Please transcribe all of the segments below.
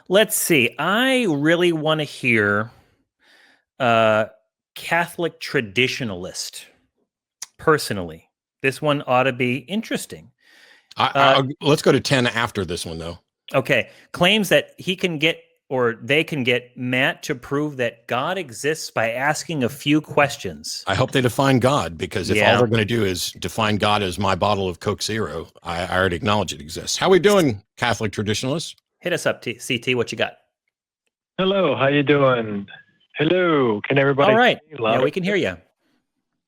Let's see. I really want to hear Catholic traditionalist. Personally, this one ought to be interesting. Let's go to 10 after this one, though. Okay. Claims that he can get, or they can get Matt to prove that God exists by asking a few questions. I hope they define God, because if all they're going to do is define God as my bottle of Coke Zero, I already acknowledge it exists. How are we doing, Catholic traditionalists? Hit us up, CT. What you got? Hello. How you doing? Hello. Can everybody? All right. Yeah, we can hear you.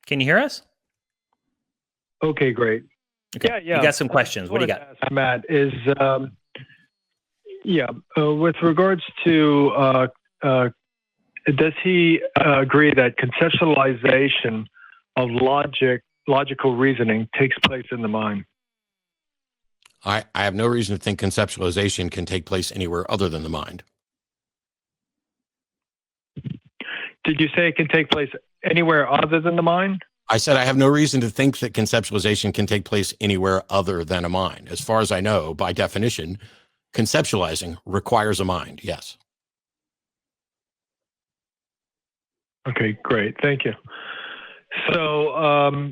Can you hear us? Okay, great. Okay. Yeah. You got some questions. What do you got? Matt, is with regards to does he agree that conceptualization of logical reasoning takes place in the mind? I have no reason to think conceptualization can take place anywhere other than the mind. Did you say it can take place anywhere other than the mind? I said I have no reason to think that conceptualization can take place anywhere other than a mind. As far as I know, by definition, conceptualizing requires a mind. Yes. Okay, great. Thank you. So,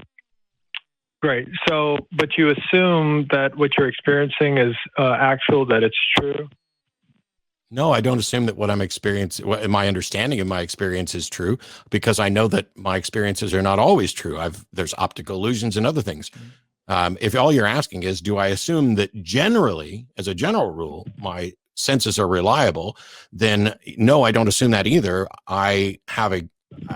great. So, but you assume that what you're experiencing is actual, that it's true? No, I don't assume that what I'm experiencing, my understanding of my experience is true, because I know that my experiences are not always true. There's optical illusions and other things. If all you're asking is, do I assume that generally, as a general rule, my senses are reliable, then no, I don't assume that either. I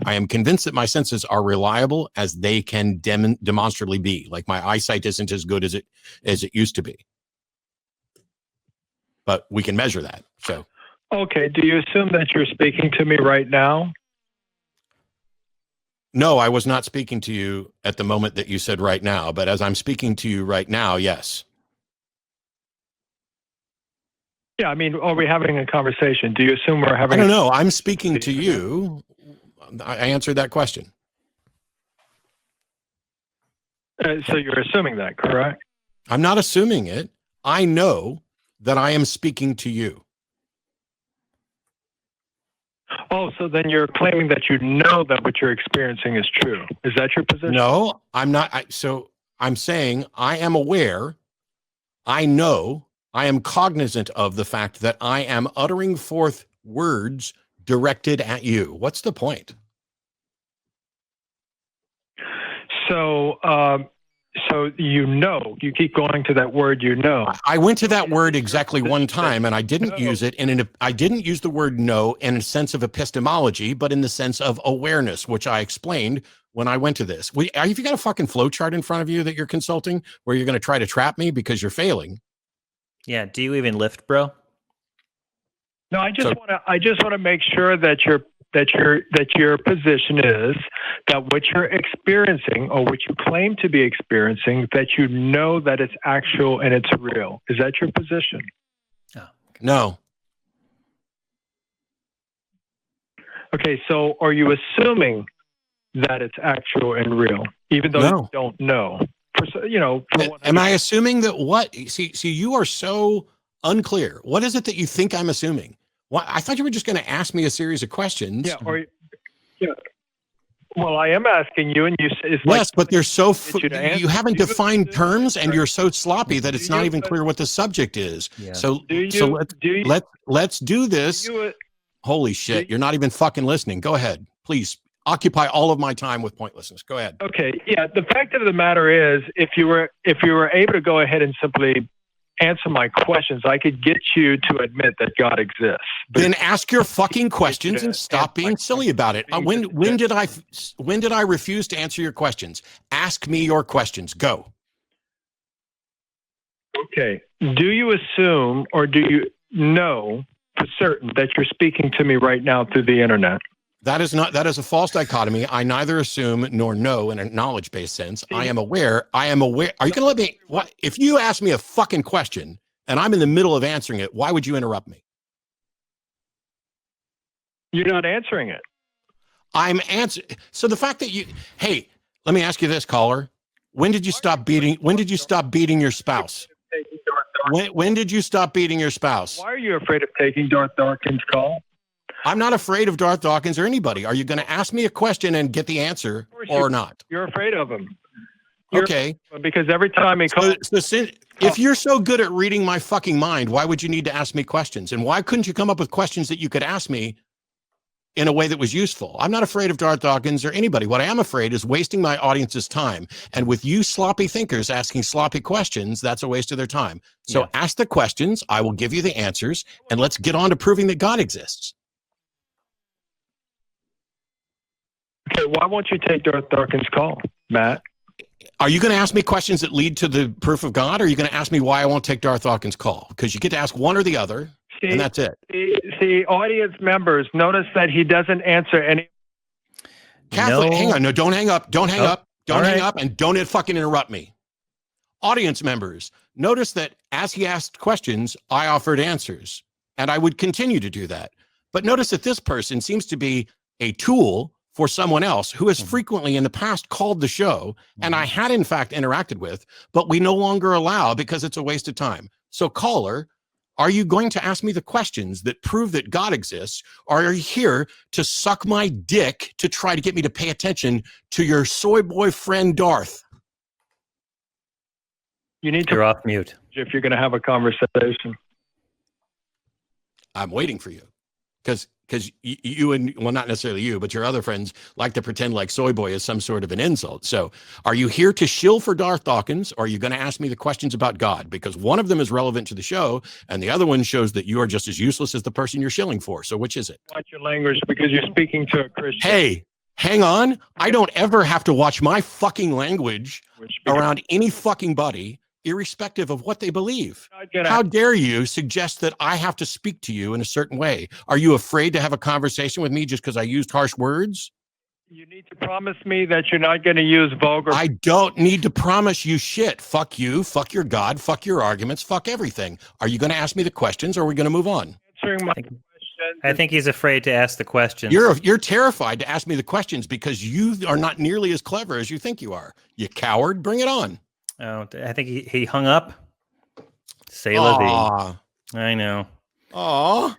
am convinced that my senses are reliable as they can demonstrably be. Like my eyesight isn't as good as it used to be. But we can measure that. So, okay. Do you assume that you're speaking to me right now? No, I was not speaking to you at the moment that you said right now, but as I'm speaking to you right now, yes. Yeah, I mean, are we having a conversation? Do you assume we're having? I don't know. I'm speaking to you. I answered that question. So you're assuming that, correct? I'm not assuming it. I know that I am speaking to you. Oh, so then you're claiming that you know that what you're experiencing is true. Is that your position? No, I'm not. So I'm saying I am aware. I know. I am cognizant of the fact that I am uttering forth words directed at you. What's the point? So, you keep going to that word, I went to that word exactly one time, and I didn't use it. I didn't use the word know in a sense of epistemology, but in the sense of awareness, which I explained when I went to this. Have you got a fucking flow chart in front of you that you're consulting where you're going to try to trap me because you're failing? Yeah. Do you even lift, bro? No, I just want to make sure that your position is that what you're experiencing, or what you claim to be experiencing, that you know that it's actual and it's real. Is that your position? Oh, okay. No. Okay, so are you assuming that it's actual and real, even though you don't know? Am I assuming that what? See, you are so unclear. What is it that you think I'm assuming? What? I thought you were just going to ask me a series of questions. Yeah. Well, I am asking you, and you say it's yes, but they're so you haven't defined terms, and you're so sloppy that it's not even clear what the subject is. Yeah. So let's do this. Holy shit! You're not even fucking listening. Go ahead, please. Occupy all of my time with pointlessness. Go ahead. Okay. Yeah. The fact of the matter is, if you were able to go ahead and simply answer my questions, I could get you to admit that God exists. Then ask your fucking questions and stop being silly about it. When did I refuse to answer your questions? Ask me your questions. Go. Okay. Do you assume, or do you know for certain that you're speaking to me right now through the internet? That is a false dichotomy. I neither assume nor know in a knowledge-based sense. I am aware. Are you going to let me? What if you ask me a fucking question and I'm in the middle of answering it? Why would you interrupt me? You're not answering it. I'm answering. So the fact that hey, let me ask you this, caller. When did you stop beating your spouse? when did you stop beating your spouse? Why are you afraid of taking Darth Dawkins' call? I'm not afraid of Darth Dawkins or anybody. Are you going to ask me a question and get the answer or not? You're afraid of him. Okay. Because every time he calls... If you're so good at reading my fucking mind, why would you need to ask me questions? And why couldn't you come up with questions that you could ask me in a way that was useful? I'm not afraid of Darth Dawkins or anybody. What I am afraid is wasting my audience's time. And with you sloppy thinkers asking sloppy questions, that's a waste of their time. So ask the questions. I will give you the answers. And let's get on to proving that God exists. Okay, why won't you take Darth Dawkins' call, Matt? Are you going to ask me questions that lead to the proof of God, or are you going to ask me why I won't take Darth Dawkins' call? Because you get to ask one or the other, and that's it. See, audience members, notice that he doesn't answer any... Catholic, hang on. No, don't hang up. Don't hang up. Don't hang up, and don't fucking interrupt me. Audience members, notice that as he asked questions, I offered answers, and I would continue to do that. But notice that this person seems to be a tool for someone else who has frequently in the past called the show, and I had in fact interacted with, but we no longer allow because it's a waste of time. So caller, are you going to ask me the questions that prove that God exists, or are you here to suck my dick to try to get me to pay attention to your soy boy friend Darth? You need to... You're off mute. If you're going to have a conversation. I'm waiting for you. Because you and, well, not necessarily you, but your other friends like to pretend like soy boy is some sort of an insult. So are you here to shill for Darth Dawkins, or are you going to ask me the questions about God? Because one of them is relevant to the show, and the other one shows that you are just as useless as the person you're shilling for. So which is it? Watch your language, because you're speaking to a Christian. Hey, hang on. I don't ever have to watch my fucking language around any fucking buddy, irrespective of what they believe. How dare you suggest that I have to speak to you in a certain way? Are you afraid to have a conversation with me just because I used harsh words? You need to promise me that you're not going to use vulgar... I don't need to promise you shit. Fuck you, fuck your God, fuck your arguments, fuck everything. Are you going to ask me the questions, or are we going to move on? Answering my I think he's afraid to ask the questions. You're terrified to ask me the questions because you are not nearly as clever as you think you are. You coward, bring it on. Oh, I think he hung up. Say la vie. I know. Aw.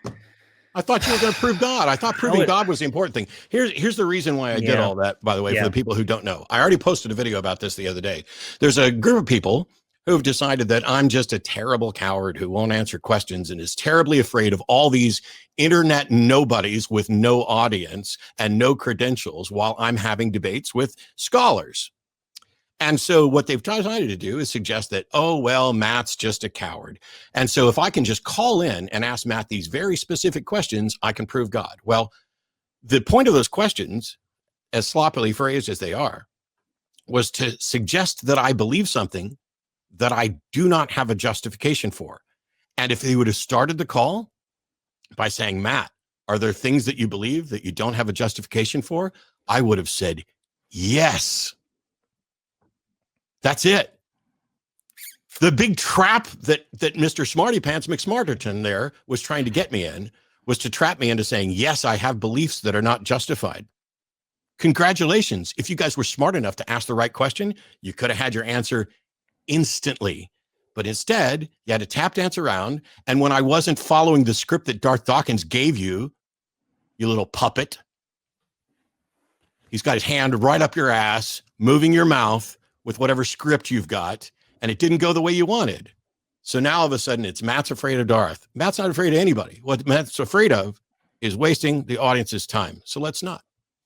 I thought you were going to prove God. I thought proving God was the important thing. Here's the reason why I did all that, by the way, for the people who don't know. I already posted a video about this the other day. There's a group of people who have decided that I'm just a terrible coward who won't answer questions and is terribly afraid of all these internet nobodies with no audience and no credentials while I'm having debates with scholars. And so what they've decided to do is suggest that, oh, well, Matt's just a coward. And so if I can just call in and ask Matt these very specific questions, I can prove God. Well, the point of those questions, as sloppily phrased as they are, was to suggest that I believe something that I do not have a justification for. And if they would have started the call by saying, Matt, are there things that you believe that you don't have a justification for? I would have said, yes. That's it. The big trap that Mr. Smarty Pants McSmarterton there was trying to get me in was to trap me into saying, yes, I have beliefs that are not justified. Congratulations. If you guys were smart enough to ask the right question, you could have had your answer instantly. But instead, you had to tap dance around. And when I wasn't following the script that Darth Dawkins gave you, you little puppet, he's got his hand right up your ass, moving your mouth with whatever script you've got, and it didn't go the way you wanted. So now all of a sudden it's Matt's afraid of Darth. Matt's not afraid of anybody. What Matt's afraid of is wasting the audience's time. So let's not.